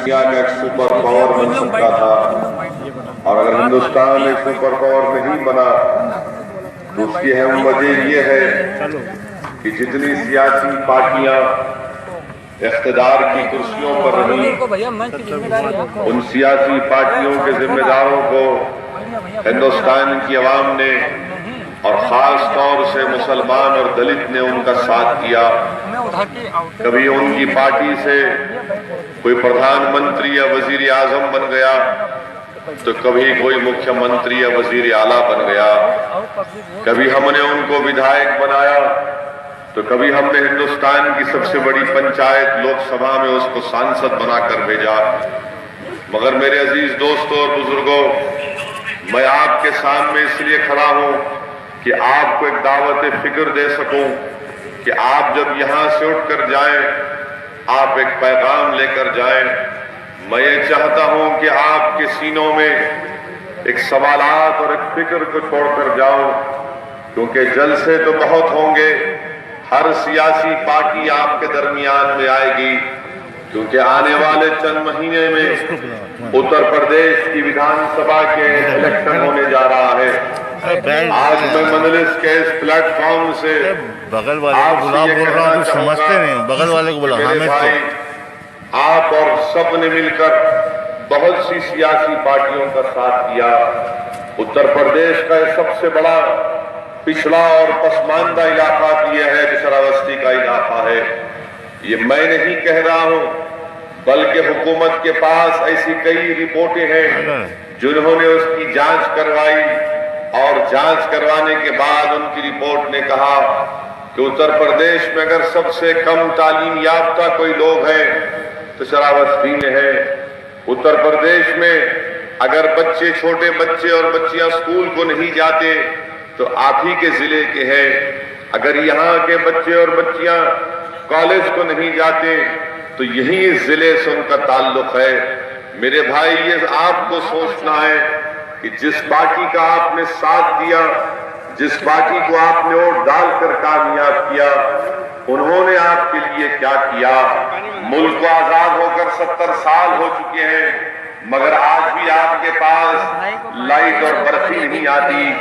دنیا کا ایک سپر پاور بن سکتا تھا، اور اگر ہندوستان ایک سپر پاور نہیں بنا تو اس کی اہم وجہ یہ ہے کہ جتنی سیاسی پارٹیاں اقتدار کی کرسیوں پر رہیں، ان سیاسی پارٹیوں کے ذمہ داروں کو ہندوستان کی عوام نے اور خاص طور سے مسلمان اور دلت نے ان کا ساتھ دیا۔ کبھی ان کی پارٹی سے کوئی پردھان منتری یا وزیر اعظم بن گیا تو کبھی کوئی مکھیہ منتری یا وزیر اعلیٰ بن گیا، کبھی ہم نے ان کو ودھائک بنایا تو کبھی ہم نے ہندوستان کی سب سے بڑی پنچایت لوک سبھا میں اس کو سانسد بنا کر بھیجا۔ مگر میرے عزیز دوستوں اور بزرگوں، میں آپ کے سامنے اس لیے کھڑا ہوں کہ آپ کو ایک دعوت فکر دے سکوں کہ آپ جب یہاں سے اٹھ کر جائیں آپ ایک پیغام لے کر جائیں۔ میں یہ چاہتا ہوں کہ آپ کے سینوں میں ایک سوالات اور ایک فکر کو چھوڑ کر جاؤ، کیونکہ جلسے تو بہت ہوں گے، ہر سیاسی پارٹی آپ کے درمیان میں آئے گی، کیونکہ آنے والے چند مہینے میں اتر پردیش کی ویدھان سبھا کے الیکشن ہونے جا رہا ہے۔ آج میں مجلس کے اس پلیٹ فارم سے بغل والے کو بلا بول رہا ہوں، تو سمجھتے نہیں، بغل والے کو بلا حامد کو۔ آپ اور سب نے مل کر بہت سی سیاسی پارٹیوں کا ساتھ دیا۔ اتر پردیش کا یہ سب سے بڑا پچھڑا اور پسماندہ علاقہ بھی ہے جو شراوستی کا علاقہ ہے۔ یہ میں نہیں کہہ رہا ہوں، بلکہ حکومت کے پاس ایسی کئی رپورٹیں ہیں جنہوں نے اس کی جانچ کروائی، اور جانچ کروانے کے بعد ان کی رپورٹ نے کہا کہ اتر پردیش میں اگر سب سے کم تعلیم یافتہ کوئی لوگ ہیں تو شراوستی میں ہے۔ اتر پردیش میں اگر بچے، چھوٹے بچے اور بچیاں اسکول کو نہیں جاتے تو آپ ہی کے ضلع کے ہیں۔ اگر یہاں کے بچے اور بچیاں کالج کو نہیں جاتے تو یہی اس ضلع سے ان کا تعلق ہے۔ میرے بھائی، یہ آپ کو سوچنا ہے کہ جس پارٹی کا آپ نے ساتھ دیا، جس پارٹی کو آپ نے ووٹ ڈال کر کامیاب کیا، انہوں نے آپ کے لیے کیا کیا۔ ملک کو آزاد ہو کر 70 سال ہو چکے ہیں، مگر آج بھی آپ کے پاس لائٹ اور برقی نہیں آتی۔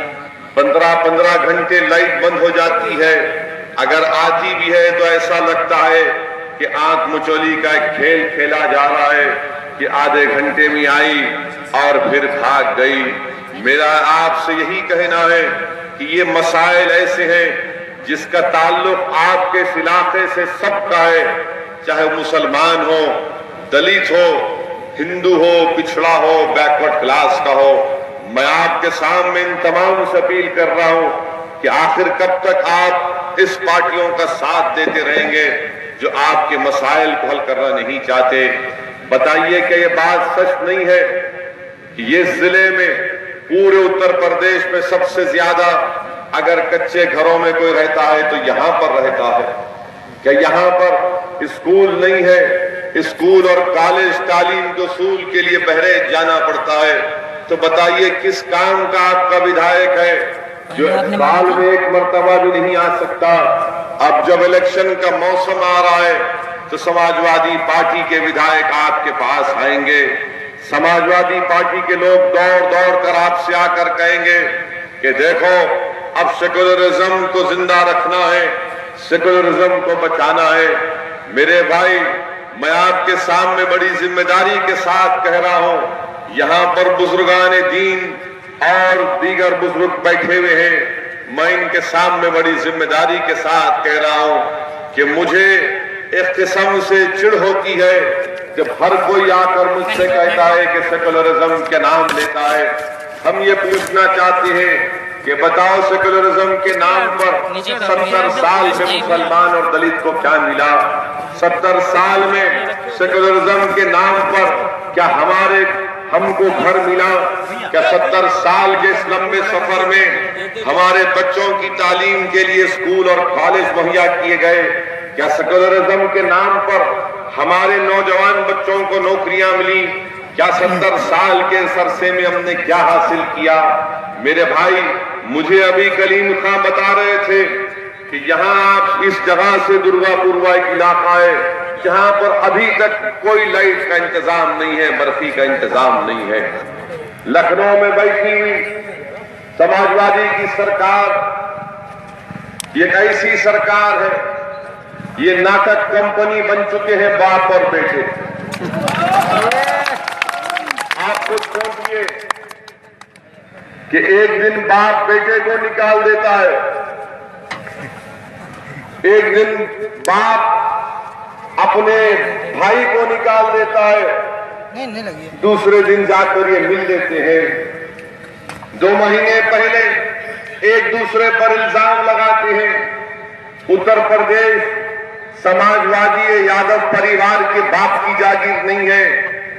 15 گھنٹے لائٹ بند ہو جاتی ہے، اگر آتی بھی ہے تو ایسا لگتا ہے کہ آنکھ مچولی کا ایک کھیل کھیلا جا رہا ہے کہ آدھے گھنٹے میں آئی اور پھر بھاگ گئی۔ میرا آپ سے یہی کہنا ہے کہ یہ مسائل ایسے ہیں جس کا تعلق آپ کے اس علاقے سے سب کا ہے، چاہے مسلمان ہو، دلت ہو، ہندو ہو، پچھڑا ہو، بیکورڈ کلاس کا ہو۔ میں آپ کے سامنے ان تمام سے اپیل کر رہا ہوں کہ آخر کب تک آپ اس پارٹیوں کا ساتھ دیتے رہیں گے جو آپ کے مسائل کو حل کرنا نہیں چاہتے؟ بتائیے کہ یہ بات سچ نہیں ہے کہ یہ ضلع میں پورے اتر پردیش میں سب سے زیادہ اگر کچے گھروں میں کوئی رہتا ہے تو یہاں پر رہتا ہے؟ کہ یہاں پر اسکول نہیں ہے؟ اسکول اور کالج تعلیم کے اصول کے لیے بہریج جانا پڑتا ہے۔ تو بتائیے کس کام کا آپ کا ودھائک ہے جو سال میں ایک مرتبہ بھی نہیں آ سکتا؟ اب جب الیکشن کا موسم آ رہا ہے تو سماجوادی پارٹی کے ودھائک آپ کے پاس آئیں گے۔ سماجوادی پارٹی کے لوگ دوڑ دوڑ کر آپ سے آ کر کہیں گے کہ دیکھو اب سیکولرزم کو زندہ رکھنا ہے، سیکولرزم کو بچانا ہے۔ میرے بھائی، میں آپ کے سامنے بڑی ذمہ داری کے ساتھ کہہ رہا ہوں، یہاں پر بزرگان دین اور دیگر بزرگ بیٹھے ہوئے ہیں، میں ان کے سامنے بڑی ذمہ داری کے ساتھ کہہ رہا ہوں کہ مجھے ایک قسم سے چڑ ہوتی ہے جب ہر کوئی آ کر مجھ سے کہتا ہے کہ سیکولرزم کے نام لیتا ہے۔ ہم یہ پوچھنا چاہتے ہیں کہ بتاؤ سیکولرزم کے نام پر 70 سال میں مسلمان اور دلت کو کیا ملا؟ 70 سال میں سیکولرزم کے نام پر کیا ہم کو گھر ملا؟ کیا 70 سال کے اس لمبے سفر میں ہمارے بچوں کی تعلیم کے لیے اسکول اور کالج مہیا کیے گئے؟ کیا سیکولرزم کے نام پر ہمارے نوجوان بچوں کو نوکریاں ملی؟ کیا 70 سال کے اس عرصے میں ہم نے کیا حاصل کیا؟ میرے بھائی، مجھے ابھی کلیم خان بتا رہے تھے کہ یہاں آپ اس جگہ سے درگا پوروا ایک علاقہ ہے جہاں پر ابھی تک کوئی لائٹ کا انتظام نہیں ہے، برقی کا انتظام نہیں ہے۔ لکھنؤ میں بیٹھی ہوئی سماجوادی کی سرکار یہ ایک ایسی سرکار ہے، یہ ناٹک کمپنی بن چکے ہیں باپ اور بیٹے۔ آپ خود سوچئے کہ ایک دن باپ بیٹے کو نکال دیتا ہے، ایک دن باپ اپنے بھائی کو نکال دیتا ہے، دوسرے دن جا کر یہ مل لیتے ہیں۔ 2 مہینے پہلے ایک دوسرے پر الزام لگاتے ہیں۔ اتر پردیش سماجوادی یادو پریوار کے باپ کی جاگیر نہیں ہے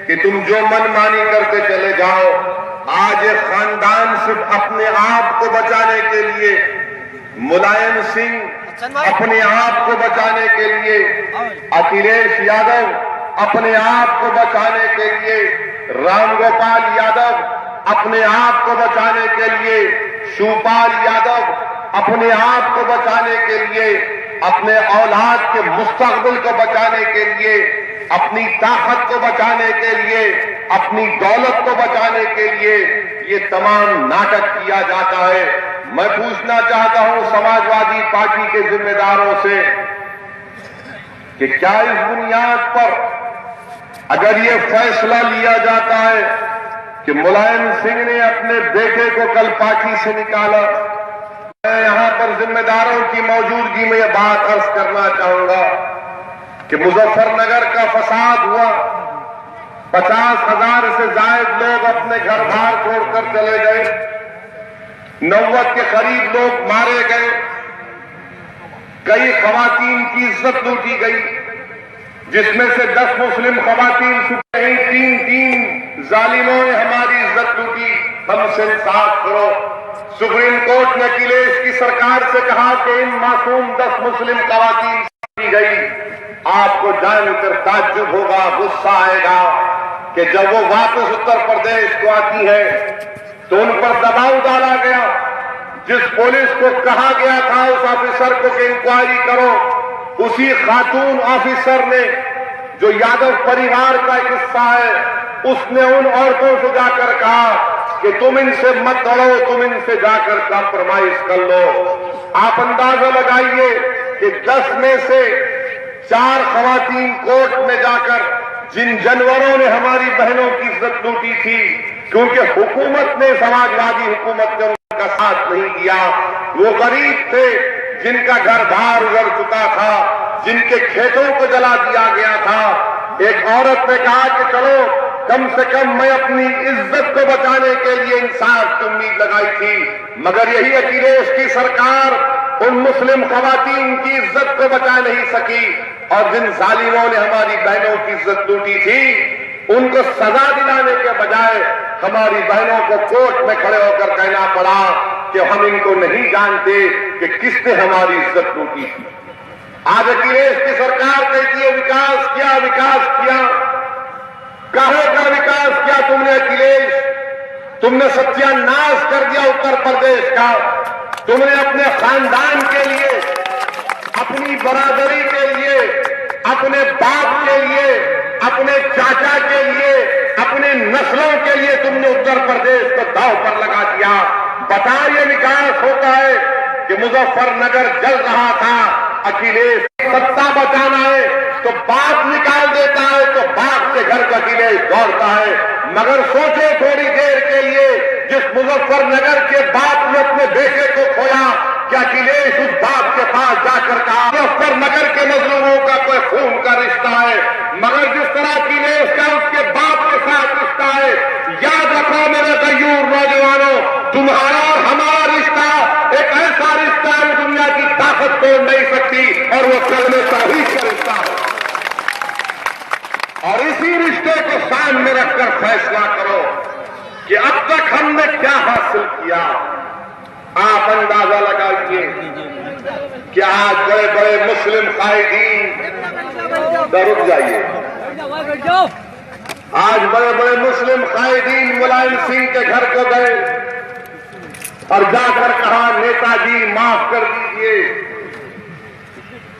کہ تم جو من مانی کرتے چلے جاؤ۔ آج ایک خاندان صرف اپنے آپ کو بچانے کے لیے، ملائم سنگھ اپنے آپ کو بچانے کے لیے، اکھلیش یادو اپنے آپ کو بچانے کے لیے، رام گوپال یادو اپنے آپ کو بچانے کے لیے، شیوپال یادو اپنے آپ کو بچانے کے لیے، اپنے اولاد کے مستقبل کو بچانے کے لیے، اپنی طاقت کو بچانے کے لیے، اپنی دولت کو بچانے کے لیے یہ تمام ناٹک کیا جاتا ہے۔ میں پوچھنا چاہتا ہوں سماجوادی پارٹی کے ذمہ داروں سے کہ کیا اس بنیاد پر اگر یہ فیصلہ لیا جاتا ہے کہ ملائم سنگھ نے اپنے بیٹے کو کل پارٹی سے نکالا، میں یہاں پر ذمہ داروں کی موجودگی میں یہ بات عرض کرنا چاہوں گا کہ مظفر نگر کا فساد ہوا، 50,000 سے زائد لوگ اپنے گھر بار چھوڑ کر چلے گئے، 90 کے قریب لوگ مارے گئے، کئی خواتین کی عزت لوٹی گئی، جس میں سے 10 مسلم خواتین سکھیں، 3 ظالموں نے ہماری عزت لوٹی، ہم سے انصاف کرو۔ سپریم کورٹ نے اکھلیش کی سرکار سے کہا کہ ان معصوم 10 مسلم خواتین کی گئی۔ آپ کو جان کر تعجب ہوگا، غصہ آئے گا کہ جب وہ واپس اتر پردیش کو آتی ہے تو ان پر دباؤ ڈالا گیا۔ جس پولیس کو کہا گیا تھا اس آفیسر کو کہ انکوائری کرو، اسی خاتون آفیسر نے جو یادو پریوار کا ایک حصہ ہے، اس نے ان عورتوں سے جا کر کہا کہ تم ان سے مت لڑو، تم ان سے جا کر کمپرومائز کر لو۔ آپ اندازہ لگائیے کہ 10 میں سے 4 خواتین کورٹ میں جا کر جن جانوروں نے ہماری بہنوں کی عزت لوٹی تھی، کیونکہ حکومت نے، سماجوادی حکومت نے ان کا ساتھ نہیں دیا، وہ غریب تھے جن کا گھر بار اجڑ چکا تھا، جن کے کھیتوں کو جلا دیا گیا تھا۔ ایک عورت نے کہا کہ چلو کم سے کم میں اپنی عزت کو بچانے کے لیے انصاف کی امید لگائی تھی، مگر یہی اکھلیش کی سرکار ان مسلم خواتین کی عزت کو بچا نہیں سکی، اور جن ظالموں نے ہماری بہنوں کی عزت لوٹی تھی ان کو سزا دلانے کے بجائے ہماری بہنوں کو کورٹ میں کھڑے ہو کر کہنا پڑا کہ ہم ان کو نہیں جانتے کہ کس نے ہماری عزت لوٹی تھی۔ آج اکھلیش کی سرکار کہتی ہے وکاس کیا، وکاس کیا، کہے کا وکاس کیا تم نے اکھلیش؟ تم نے ستیہ ناش کر دیا اتر پردیش کا۔ تم نے اپنے خاندان کے لیے، اپنی برادری کے لیے، اپنے باپ کے لیے، اپنے چاچا کے لیے، اپنے نسلوں کے لیے تم نے اتر پردیش کو داؤ پر لگا دیا۔ بتا یہ وکاس ہوتا ہے کہ مظفر نگر جل رہا تھا، اکھلیش ستا بچانا ہے تو باپ نکال دیتا ہے، تو باپ کے گھر کا اکھلیش دوڑتا ہے۔ مگر سوچے تھوڑی دیر کے لیے، جس مظفر نگر کے باپ نے اپنے بیٹے کو کھویا، کیا اکھلیش اس باپ کے پاس جا کر کہا مظفر نگر کے مظلوموں کا کوئی خون کا رشتہ ہے؟ مگر جس طرح اکھلیش کا اس کے باپ کے ساتھ رشتہ ہے، یاد رکھو میرے غیور نوجوانوں، تمہارا اور ہمارا رشتہ ایک ایسا رشتہ ہے جو دنیا کی طاقت توڑ نہیں سکتی، اور وہ کلمہ توحید کا رشتہ ہے۔ اور اسی رشتے کو سامنے رکھ کر فیصلہ کرو کہ اب تک ہم نے کیا حاصل کیا۔ آپ اندازہ لگائیے کہ آج بڑے بڑے مسلم قائدین، رک جائیے، آج بڑے بڑے مسلم قائدین ملائم سنگھ کے گھر کو گئے اور جا کر کہا نیتا جی معاف کر دیجئے،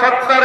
70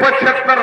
75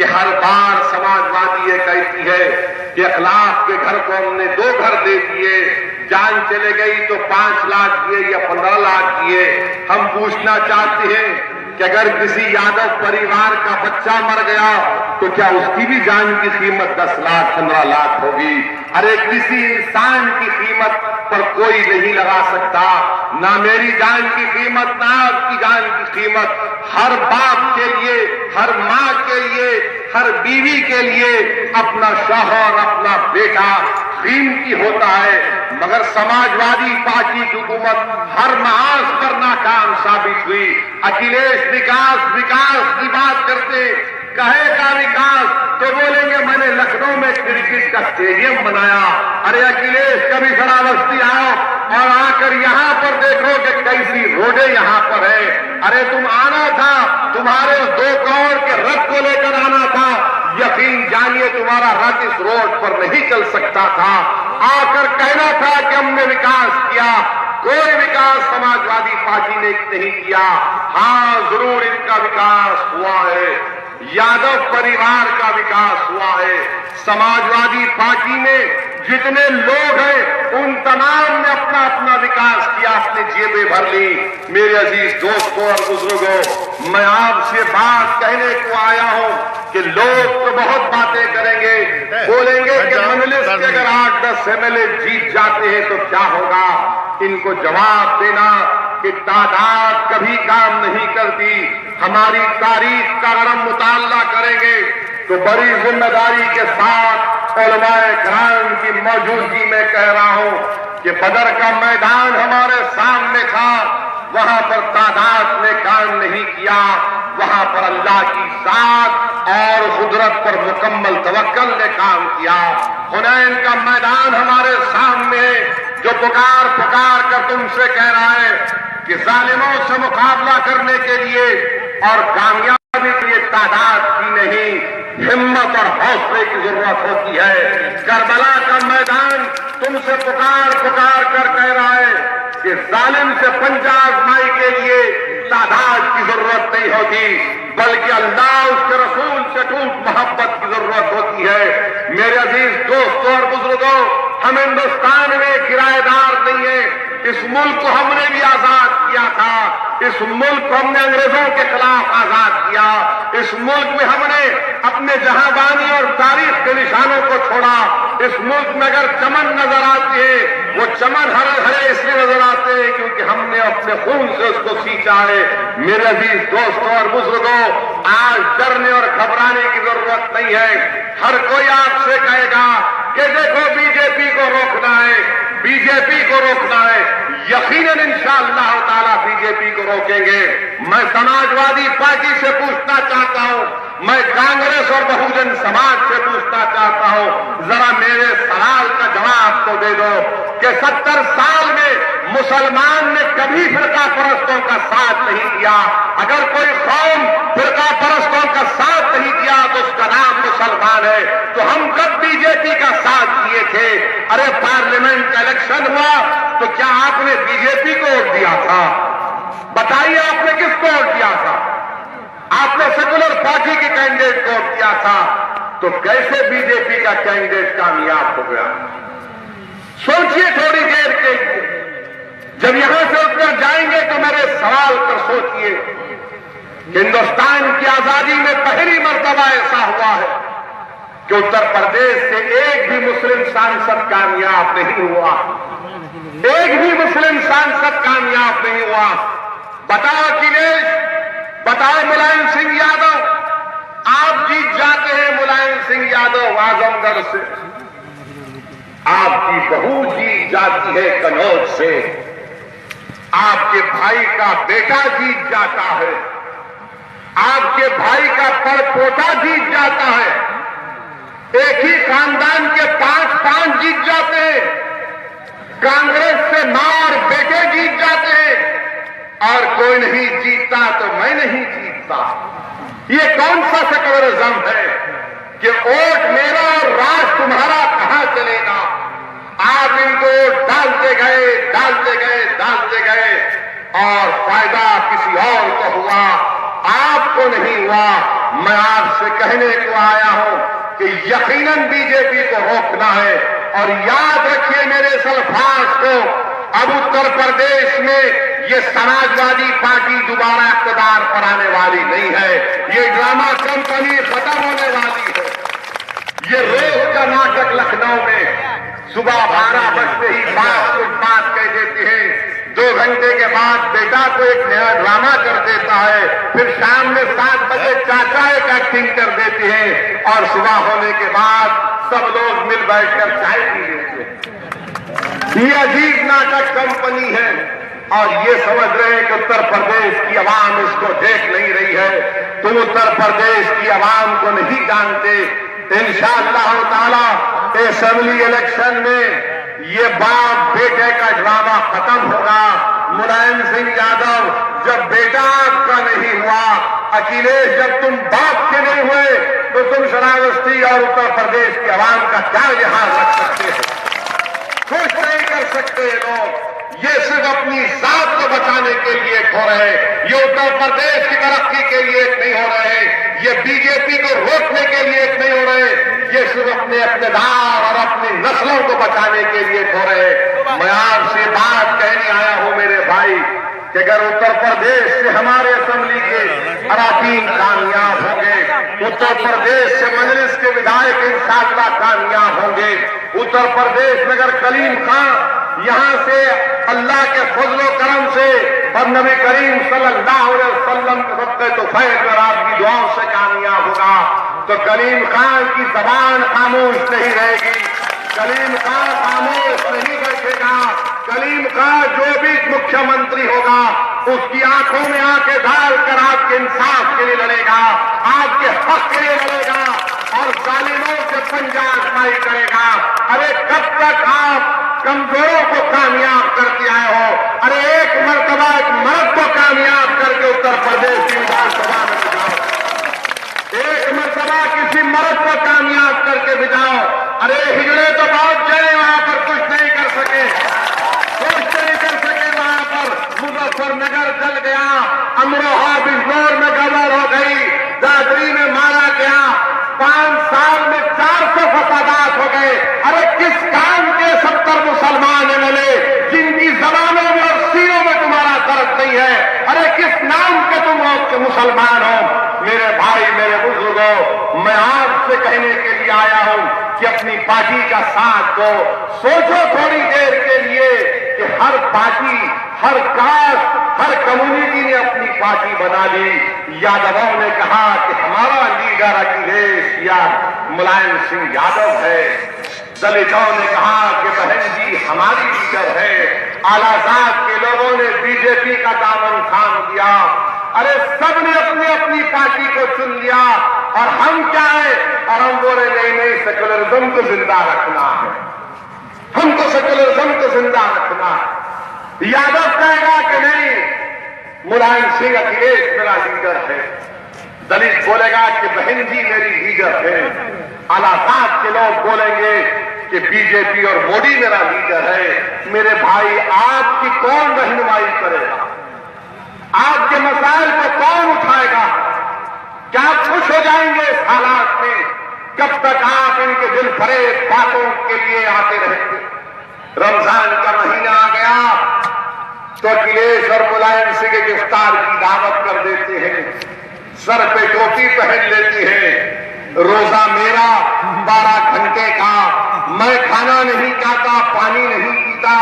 کہ ہر بار سماجوادی یہ کہتی ہے کہ اخلاق کے گھر کو ہم نے 2 گھر دے دیے، جان چلے گئی تو 5 لاکھ دیے یا 15 لاکھ دیے۔ ہم پوچھنا چاہتے ہیں کہ اگر کسی یادو پریوار کا بچہ مر گیا تو کیا اس کی بھی جان کی قیمت 10 لاکھ 15 لاکھ ہوگی؟ ارے کسی انسان کی قیمت پر کوئی نہیں لگا سکتا، نہ میری جان کی قیمت نہ آپ کی جان کی قیمت۔ ہر باپ کے لیے، ہر ماں کے لیے، ہر بیوی کے لیے اپنا شوہر، اپنا بیٹا قیمتی ہوتا ہے، مگر سماجوادی پارٹی کی حکومت ہر محاذ پر ناکام ثابت ہوئی۔ اکھلیش وکاس کی بات کرتے، کہے کا وکاس تو بولیں گے میں نے لکھنؤ میں کرکٹ کا اسٹیڈیم بنایا۔ ارے اکھلیش کبھی شراوستی آؤ اور آ کر یہاں پر دیکھو کہ کیسی روڈیں یہاں پر ہے۔ ارے تم آنا تھا، تمہارے 2 کروڑ کے رتھ کو لے کر آنا تھا، یقین جانیے تمہارا رتھ اس روڈ پر نہیں چل سکتا تھا۔ آ کر کہنا تھا کہ ہم نے وکاس کیا، کوئی وکاس سماجوادی پارٹی نے نہیں کیا۔ ہاں ضرور ان کا وکاس ہوا ہے، یادو پریوار کا وکاس ہوا ہے۔ سماجوادی پارٹی میں جتنے لوگ ہیں ان تمام نے اپنا اپنا وکاس کیا، اپنی جیبیں بھر لی۔ میرے عزیز دوستوں اور بزرگوں، میں آپ سے بات کہنے کو آیا ہوں کہ لوگ تو بہت باتیں کریں گے، بولیں گے کہ مجلس کے اگر 8-10 MLA جیت جاتے ہیں تو کیا ہوگا؟ ان کو جواب دینا کہ تعداد کبھی کام نہیں کرتی۔ ہماری تاریخ کا اگر ہم مطالعہ کریں گے تو بڑی ذمہ داری کے ساتھ علماء کرام کی موجودگی میں کہہ رہا ہوں کہ بدر کا میدان ہمارے سامنے تھا، وہاں پر تعداد نے کام نہیں کیا، وہاں پر اللہ کی ذات اور قدرت پر مکمل توکل نے کام کیا۔ حنین کا میدان ہمارے سامنے جو پکار کر تم سے کہہ رہا ہے کہ ظالموں سے مقابلہ کرنے کے لیے اور کامیابی کے لیے تعداد کی نہیں، ہمت اور حوصلے کی ضرورت ہوتی ہے۔ کربلا کا میدان تم سے پکار کر کہہ رہا ہے کہ ظالم سے پنجہ آزمائی کے لیے تعداد کی ضرورت نہیں ہوتی، بلکہ اللہ اس کے رسول سے ٹوٹ محبت کی ضرورت ہوتی ہے۔ میرے عزیز دوستوں اور بزرگوں، ہم ہندوستان میں کرایہ دار نہیں ہیں، اس ملک کو ہم نے بھی آزاد کیا تھا، اس ملک کو ہم نے انگریزوں کے خلاف آزاد کیا، اس ملک میں ہم نے اپنے جہاں بانی اور تاریخ کے نشانوں کو چھوڑا۔ اس ملک میں اگر چمن نظر آتے ہیں وہ چمن ہرے اس لیے نظر آتے ہیں کیونکہ ہم نے اپنے خون سے اس کو سینچا ہے۔ میرے عزیز دوستوں اور بزرگوں، آج ڈرنے اور گھبرانے کی ضرورت نہیں ہے۔ ہر کوئی آپ سے کہے گا کہ دیکھو بی جے پی کو روکنا ہے، بی جے پی کو روکنا ہے۔ یقیناً انشاءاللہ تعالیٰ بی جے پی کو روکیں گے۔ میں سماجوادی پارٹی سے پوچھنا چاہتا ہوں، میں کانگریس اور بہوجن سماج سے پوچھنا چاہتا ہوں، ذرا میرے سوال کا جواب تو دے دو کہ 70 سال میں مسلمان نے کبھی فرقہ پرستوں کا ساتھ نہیں دیا۔ اگر کوئی قوم فرقہ پرستوں کا ساتھ نہیں دیا تو اس کا نام مسلمان ہے۔ تو ہم کب بی جے پی کا ساتھ دیے تھے؟ ارے پارلیمنٹ کا الیکشن ہوا تو کیا آپ نے بی جے پی کو ووٹ دیا تھا؟ بتائیے آپ نے کس کو ووٹ دیا تھا؟ آپ نے سیکولر پارٹی کے کینڈیڈیٹ کو ووٹ دیا تھا، تو کیسے بی جے پی کا کینڈیڈیٹ کامیاب ہو گیا؟ سوچئے تھوڑی دیر کے لیے، جب یہاں سے اٹھ کر جائیں گے تو میرے سوال پر سوچئے کہ ہندوستان کی آزادی میں پہلی مرتبہ ایسا ہوا ہے کہ اتر پردیش سے ایک بھی مسلم سانسد کامیاب نہیں ہوا، ایک بھی مسلم سانسد کامیاب نہیں ہوا۔ بتاؤ اکھلیش، بتاؤ ملائم سنگھ یادو، آپ جیت جاتے ہیں ملائم سنگھ یادو اعظم گڑھ سے، آپ کی بہو جیت جاتی ہے کنوج سے، آپ کے بھائی کا بیٹا جیت جاتا ہے، آپ کے بھائی کا پڑ پوتا جیت جاتا ہے، ایک ہی خاندان کے 5 جیت جاتے ہیں، کانگریس سے ماں اور بیٹے جیت جاتے ہیں، اور کوئی نہیں جیتتا تو میں نہیں جیتتا۔ یہ کون سا سیکولرزم ہے کہ ووٹ میرا اور راج تمہارا کہاں چلے گا؟ آپ ان کو ڈالتے گئے اور فائدہ کسی اور کو ہوا، آپ کو نہیں ہوا۔ میں آپ سے کہنے کو آیا ہوں کہ یقیناً بی جے پی کو روکنا ہے. اور یاد رکھیے میرے اس الفاظ کو، اب اتر پردیش میں یہ سماجوادی پارٹی دوبارہ اقتدار پر آنے والی نہیں ہے. یہ ڈرامہ کمپنی ختم ہونے والی ہے. یہ روز کا ناٹک لکھنؤ میں صبح 12 بجتے ہی بات کہہ دیتے ہیں، 2 گھنٹے کے بعد بیٹا کو ایک نیا ڈرامہ کر دیتا ہے، پھر شام میں 7 بجے چاچا ایک ایکٹنگ کر دیتے ہیں، اور صبح ہونے کے بعد سب لوگ مل بیٹھ کر چائے پی لیتے ہیں. یہ عجیب ناٹک کمپنی ہے، اور یہ سمجھ رہے ہیں کہ اتر پردیش کی عوام اس کو دیکھ نہیں رہی ہے. تم اتر پردیش کی عوام کو نہیں جانتے. انشاءاللہ تعالی اسمبلی الیکشن میں یہ باپ بیٹے کا ڈرامہ ختم ہوگا. ملائم سنگھ یادو جب بیٹا آپ کا نہیں ہوا، اکھلیش جب تم باپ کے نہیں ہوئے، تو تم شراوستی اور اتر پردیش کی عوام کا کیا لحاظ رکھ سکتے ہو؟ کچھ نہیں کر سکتے لوگ. یہ صرف اپنی ذات کو بچانے کے لیے ایک ہو رہے، یہ اتر پردیش کی ترقی کے لیے ایک نہیں ہو رہے، یہ بی جے پی کو روکنے کے لیے ایک نہیں ہو رہے، یہ صرف اپنے اقتدار اور اپنی نسلوں کو بچانے کے لیے ایک ہو رہے. میں آپ سے بات کہنے آیا ہوں میرے بھائی کہ اگر اتر پردیش سے ہمارے اسمبلی کے اراکین کامیاب ہوں گے، اتر پردیش سے مجلس کے ودھائک انشاءاللہ کامیاب ہوں گے، اتر پردیش میں اگر کلیم خان یہاں سے اللہ کے فضل و کرم سے اور نبی کریم صلی اللہ علیہ وسلم کے صدقے تو خیر اور آپ کی دعاؤں سے کامیاب ہوگا، تو کلیم خان کی زبان خاموش نہیں رہے گی. کلیم خان خاموش نہیں بیٹھے گا. کلیم خان جو بھی مکھیہ منتری ہوگا اس کی آنکھوں میں آنکھیں ڈال کر آپ کے انصاف کے لیے لڑے گا، آپ کے حق کے لیے لڑے گا، اور ظالموں سے پنجہ آزمائی کرے گا. ارے کب تک آپ کمزوروں کو کامیاب کرتے آئے ہو؟ ارے ایک مرتبہ ایک مرد کو کامیاب کر کے اتر پردیش کی وزارت سبھا میں بجاؤ. ایک مرتبہ کسی مرد کو کامیاب کر کے بجاؤ. ارے ہجڑے تو بہت چلے، وہاں پر کچھ نہیں کر سکے، کچھ نہیں کر سکے. وہاں پر مظفر نگر جل گیا، امروہہ بجنور میں گڑبڑ ہو گئی، دادری میں مارا گیا، 5 سال میں 400 فسادات ہو گئے. ارے کس کام کے 70 مسلمان ملے جن کی زبانوں میں اور سینوں میں تمہارا درد نہیں ہے؟ ارے کس نام کے تم مسلمان ہو؟ میرے بھائی، میرے بزرگوں، میں آپ سے کہنے کے لیے آیا ہوں کہ اپنی پارٹی کا ساتھ دو. سوچو تھوڑی دیر کے لیے کہ ہر پارٹی، ہر کاسٹ، ہر کمیونٹی نے اپنی پارٹی بنا لی. یادووں نے کہا کہ ہمارا لیڈر اکھلیش یا ملائم سنگھ یادو ہے. دلتوں نے کہا کہ بہن جی ہماری لیڈر ہے. اعلیٰ ذات کے لوگوں نے بی جے پی کا دامن تھام دیا. ارے سب نے اپنی اپنی پارٹی کو چن لیا، اور ہم کیا ہے؟ اور ہم بولے نہیں، سیکولرزم کو زندہ رکھنا ہے، ہم کو سیکولرزم کو زندہ رکھنا ہے. یادو کہے گا کہ نہیں، ملائم سنگھ اکھلیش میرا لیڈر ہے. دلت بولے گا کہ بہن جی میری لیڈر ہے. اعلیٰ ذات کے لوگ بولیں گے کہ بی جے پی اور مودی میرا لیڈر ہے. میرے بھائی، آپ کی کون رہنمائی کرے گا؟ آپ کے مسائل کو کون اٹھائے گا؟ کیا خوش ہو جائیں گے اس حالات میں؟ کب تک آپ ان کے دل فریب باتوں کے لیے آتے رہیں گے؟ رمضان کا مہینہ آ گیا تو اکھلیش اور ملائم سنگھ کے افطار کی دعوت کر دیتے ہیں، سر پہ ٹوپی پہن لیتے ہیں. روزہ میرا 12 گھنٹے کا، میں کھانا نہیں کھاتا، پانی نہیں پیتا،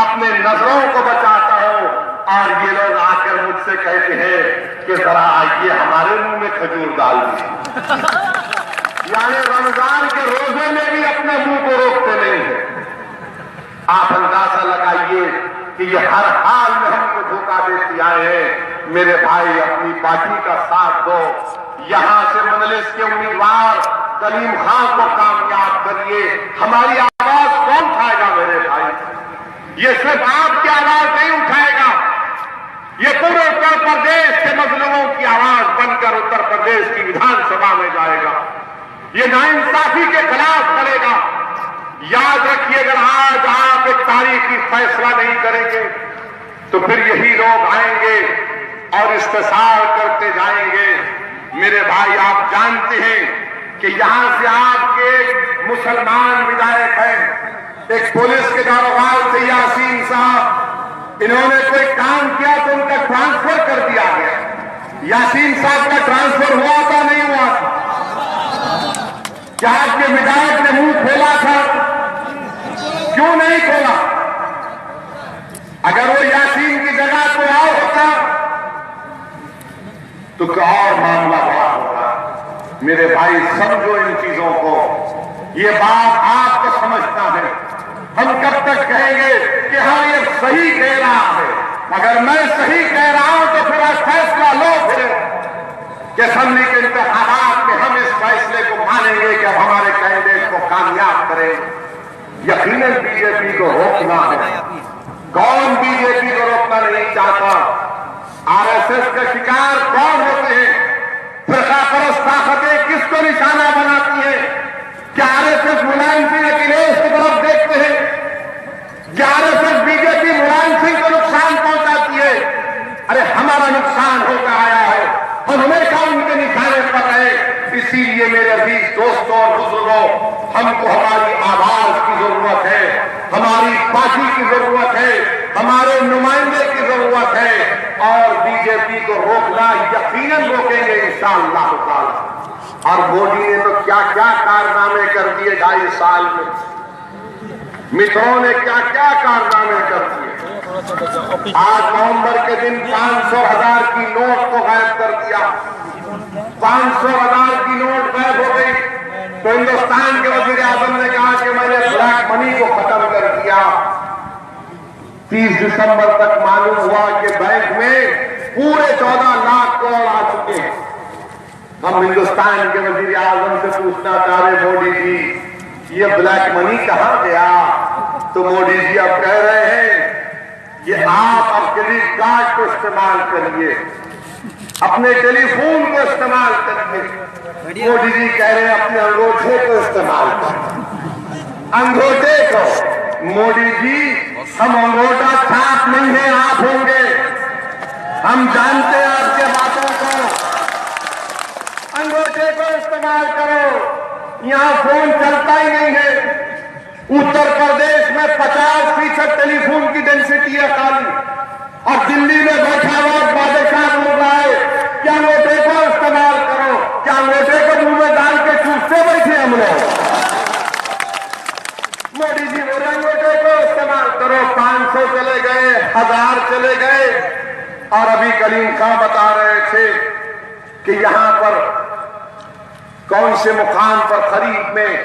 اپنے نظروں کو بچاتا ہوں. اور یہ لوگ آ کر مجھ سے کہتے ہیں کہ ذرا آئیے ہمارے منہ میں کھجور ڈال دیجیے. یعنی رمضان کے روزے میں بھی اپنے منہ کو روکتے نہیں ہیں. آپ اندازہ لگائیے کہ یہ ہر حال میں ہم کو دھوکہ دیتے آئے ہیں. میرے بھائی، اپنی پارٹی کا ساتھ دو. یہاں سے مجلس کے امیدوار کلیم خان کو کامیاب کریے. ہماری آواز کون اٹھائے گا میرے بھائی؟ یہ صرف آپ کی آواز نہیں اٹھائے گا، یہ پورے اتر پردیش کے مظلوموں کی آواز بن کر اتر پردیش کی ویدھان سبھا میں جائے گا. یہ ناانصافی کے خلاف لڑے گا. یاد رکھیے، اگر آج آپ ایک تاریخی فیصلہ نہیں کریں گے تو پھر یہی لوگ آئیں گے اور استحصال کرتے جائیں گے. میرے بھائی، آپ جانتے ہیں کہ یہاں سے آپ کے ایک مسلمان ودایک ہیں، ایک پولیس کے داروغ تھے یاسین صاحب، انہوں نے کوئی کام کیا تو ان کا ٹرانسفر کر دیا گیا۔ یاسین صاحب کا ٹرانسفر ہوا تھا نہیں ہوا تھا؟ کیا آپ کے ودایک نے منہ کھولا تھا؟ کیوں نہیں کھولا؟ اگر وہ یاسین کی جگہ کوئی اور ہوتا تو کوئی اور معاملہ بڑا ہوگا۔ میرے بھائی سمجھو ان چیزوں کو، یہ بات آپ کو سمجھنا ہے۔ ہم کب تک کہیں گے کہ ہاں یہ صحیح کہہ رہا ہے؟ اگر میں صحیح کہہ رہا ہوں تو پھر فیصلہ لو پھر کہ اسمبلی کے انتخابات میں ہم اس فیصلے کو مانیں گے کہ اب ہمارے کینڈیڈیٹ کو کامیاب کریں۔ یقیناً بی جے پی کو روکنا ہے۔ کون بی جے پی کو روکنا نہیں چاہتا؟ آر ایس ایس کا شکار کون ہوتے ہیں؟ فرقہ پرست طاقتیں کس کو نشانہ بناتی ہیں؟ کیا R S S Mulayam Singh Akhilesh کی طرف دیکھتے ہیں؟ کیا R S S B J P Mulayam Singh کو نقصان پہنچاتی ہے؟ ارے ہمارا نقصان ہوتا آیا ہے، ہم ہمیشہ ان کے نشانے پر رہے۔ اسی لیے میرے عزیز دوستوں اور بزرگوں، ہم کو ہماری آواز کی ضرورت ہے، ہماری پارٹی کی ضرورت ہے، ہمارے نمائندے کی ضرورت ہے، اور بی جے پی کو روکنا یقیناً روکیں گے انشاءاللہ تعالی۔ اور مودی نے تو کیا کیا کارنامے کر دیے 2.5 سال میں، متروں نے کیا کیا کارنامے کر دیے۔ آج نومبر کے دن 500,000 کی نوٹ کو غائب کر دیا۔ 500,000 کی نوٹ غائب ہو گئی تو ہندوستان کے وزیر اعظم نے کہا کہ میں نے بلیک منی کو ختم کر دیا۔ 30 دسمبر تک معلوم ہوا کہ بینک میں پورے 14 لاکھ کروڑ آ چکے ہیں۔ ہم ہندوستان کے وزیر اعظم سے پوچھنا چاہ رہے مودی جی یہ بلیک منی کہاں گیا؟ تو مودی جی اب کہہ رہے ہیں کہ آپ اب کریڈٹ کارڈ کو استعمال کریے، اپنے ٹیلی فون کو استعمال کریے۔ مودی جی کہہ رہے ہیں اپنے انگوٹھے کو استعمال کریں، انگوٹھے کو۔ مودی جی ہم انگوٹھا چھاپ نہیں ہیں، آپ ہوں گے، ہم جانتے ہیں آپ کے باتوں کو۔ انگوٹھے کو استعمال کرو، یہاں فون چلتا ہی نہیں ہے۔ اتر پردیش میں 50% ٹیلی فون کی ڈینسٹی ہے خالی، اور دلی میں بیٹھا ہوا بادشاہ بول رہا ہے کیا انگوٹھے کو استعمال کرو؟ کیا انگوٹھے کو منہ میں ڈال کے چوستے بیٹھے ہم لوگ؟ مودی جی بولے انگوٹھے کو استعمال کرو۔ 500 چلے گئے، 1000 چلے گئے، اور ابھی کلیم خان بتا رہے تھے کہ یہاں پر کون سے مقام پر خرید میں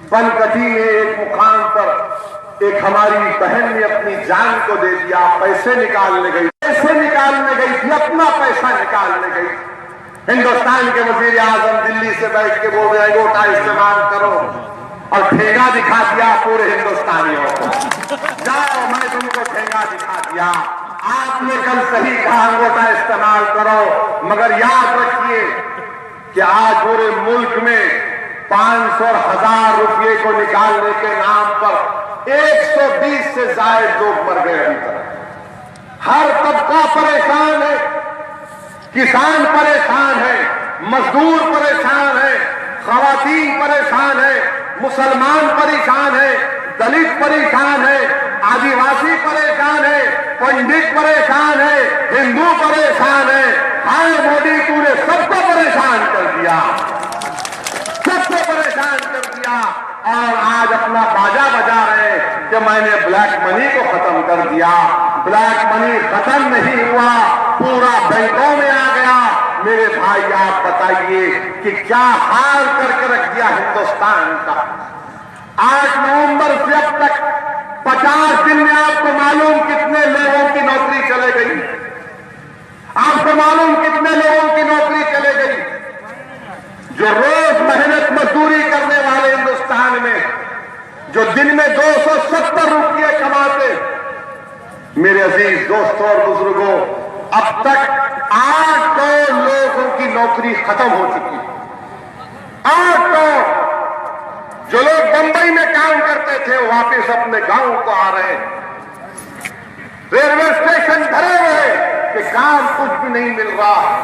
بنکٹی میں ایک مقام پر ایک ہماری بہن نے اپنی جان کو دے دیا، پیسے نکالنے گئی، پیسے نکالنے گئی تھی، اپنا پیسہ نکالنے گئی۔ ہندوستان کے وزیر اعظم دلی سے بیٹھ کے بول رہے انگوٹھا استعمال کرو، اور ٹھیکا دکھا دیا پورے ہندوستانیوں کو۔ جاؤ میں تم کو ٹھیکا دکھا دیا، آپ نے کل صحیح کہا انگوٹھا استعمال کرو، مگر یاد رکھیے کہ آج پورے ملک میں 500 اور 1000 روپئے کو نکالنے کے نام پر 120 سے زائد لوگ مر گئے ابھی تک۔ ہر طبقہ پریشان ہے، کسان پریشان ہے، مزدور پریشان ہے، خواتین پریشان ہے، مسلمان پریشان ہے، دلت پریشان ہے، آدیواسی پریشان ہے، پنڈت پریشان ہے، ہندو پریشان ہے۔ ہائے مودی تو نے سب کو پریشان کر دیا، سب کو پریشان کر دیا، اور آج اپنا باجا بجا رہے کہ میں نے بلیک منی کو ختم کر دیا۔ بلیک منی ختم نہیں ہوا، پورا بینکوں میں آ گیا۔ میرے بھائی آپ بتائیے کہ کیا حال کر کے رکھ دیا ہندوستان کا۔ 8 نومبر سے اب تک 50 دن میں آپ کو معلوم کتنے لوگوں کی نوکری چلے گئی؟ آپ کو معلوم کتنے لوگوں کی نوکری چلے گئی؟ جو روز محنت مزدوری کرنے والے ہندوستان میں، جو دن میں 270 روپئے کماتے، میرے عزیز دوستوں اور بزرگوں، اب تک 8 کروڑ لوگوں کی نوکری ختم ہو چکی۔ 8 کروڑ جو لوگ بمبئی میں کام کرتے تھے واپس اپنے گاؤں کو آ رہے ہیں۔ ریلوے اسٹیشن بھرے ہوئے کہ کام کچھ بھی نہیں مل رہا،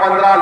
15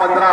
15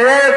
1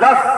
10